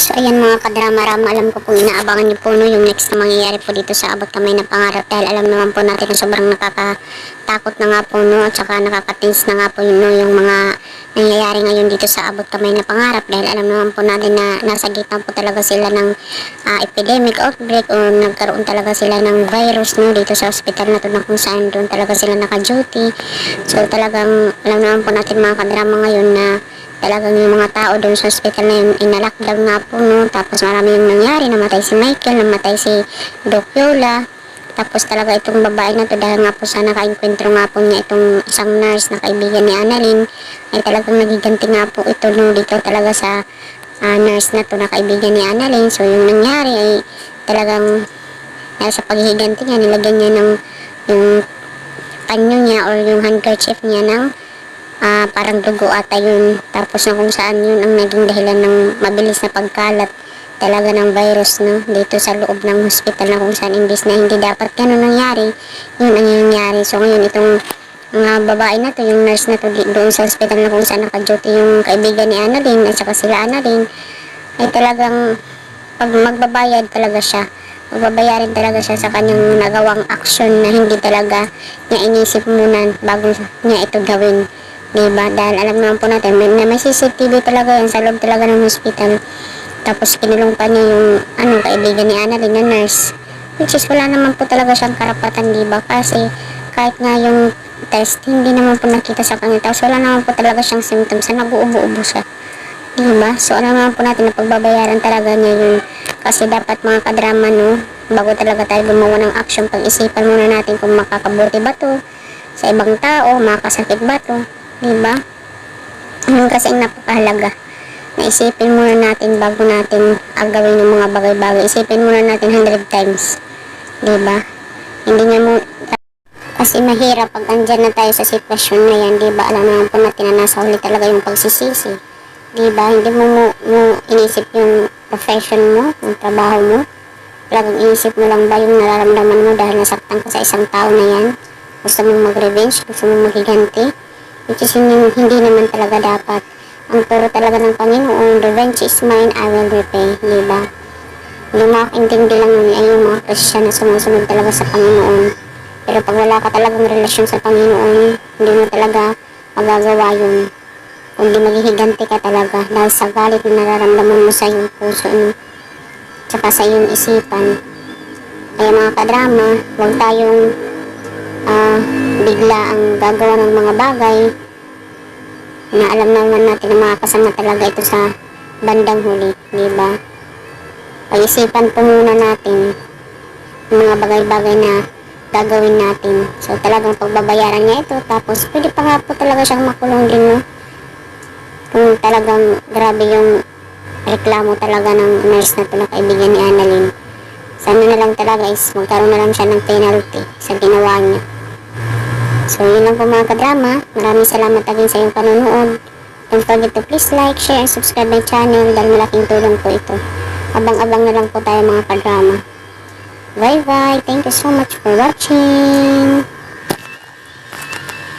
So ayan mga kadrama-rama, alam ko pong inaabangan niyo po no, yung next na mangyayari po dito sa Abot Kamay na Pangarap, dahil alam naman po natin na sobrang nakakatakot na nga po no, at saka nakakatins na nga po yun, no, yung mga nangyayari ngayon dito sa Abot Kamay na Pangarap, dahil alam naman po natin na nasa gitna po talaga sila ng epidemic outbreak, o nagkaroon talaga sila ng virus no, dito sa hospital na to, na kung saan doon talaga sila naka-duty. So talagang alam naman po natin mga kadrama ngayon na talagang yung mga tao doon sa hospital na yun ina-lockdown nga po no, tapos marami yung nangyari, namatay si Michael, namatay si Doc Yola, tapos talaga itong babae na to, dahil nga po sa naka-enkwentro nga po niya itong isang nurse na kaibigan ni Annalyn, ay talagang nagiganti nga po ito no, dito talaga sa nurse na to na kaibigan ni Annalyn. So yung nangyari ay talagang sa paghihiganti niya, nilagyan niya ng yung kanyo niya or yung handkerchief niya ng parang dugo ata yun, tapos na kung saan yun ang naging dahilan ng mabilis na pagkalat talaga ng virus no, dito sa loob ng hospital, na kung saan imbis na hindi dapat ganun nangyari, yun ang nangyari. So ngayon itong babae na to, yung nurse na to doon sa hospital na kung saan naka-duty yung kaibigan ni Annalyn at saka sila Annalyn, ay talagang pag magbabayad talaga siya, magbabayarin talaga siya sa kanyang nagawang aksyon na hindi talaga niya inisip muna bago niya ito gawin. Diba? Dahil alam naman po natin na may CCTV talaga yan sa loob talaga ng hospital. Tapos kinulong pa niya yung kaibigan ni Annalyn na nurse, which is wala naman po talaga siyang karapatan, diba? Kasi kahit nga yung test hindi naman po nakita sa kanya, tapos wala naman po talaga siyang symptoms na nag-uubo-ubo siya, diba? So alam naman po natin na pagbabayaran talaga niya yun. Kasi dapat mga kadrama no, bago talaga tayo gumawa ng action, pag-isipan muna natin kung makakabuti ba to sa ibang tao, makakasakit ba to, diba? Kasi ang napakahalaga, naisipin muna natin bago natin agawin yung mga bagay-bagay. Isipin muna natin 100 times, diba? Hindi niya mo, kasi mahirap pag andyan na tayo sa sitwasyon na yan, diba? Alam naman po natin na nasa huli talaga yung pagsisisi, diba? Hindi mo inisip yung profession mo, yung trabaho mo. Talagang inisip mo lang ba yung nararamdaman mo dahil nasaktan ka sa isang tao na yan? Gusto mong mag-revenge, gusto mong maghiganti, which is hindi naman talaga dapat. Ang turo talaga ng Panginoon, revenge is mine, I will repay, diba? Yung makakaintindi lang yun ay yung mga Christian na sumusunod talaga sa Panginoon. Pero pag wala ka talagang relasyon sa Panginoon, hindi mo talaga magagawa yun. Kundi maghihiganti ka talaga dahil sa galit na nararamdaman mo sa iyong puso no? Tsaka sa iyong isipan. Kaya mga kadrama, huwag tayong bigla ang gagawa ng mga bagay na alam naman natin na makakasama talaga ito sa bandang huli, diba? Pag-isipan po muna natin yung mga bagay-bagay na gagawin natin. So talagang pagbabayaran niya ito, tapos pwede pa nga po talaga siyang makulong din no? Kung talagang grabe yung reklamo talaga ng nurse na ito na kaibigan ni Annalyn. Sana na lang talaga is magkaroon na lang siya ng penalty sa ginawa niya. So yun lang po mga kadrama. Maraming salamat again sa iyong panonood. Don't forget to please like, share, and subscribe my channel dahil malaking tulong po ito. Abang-abang na lang po tayo mga kadrama. Bye bye. Thank you so much for watching.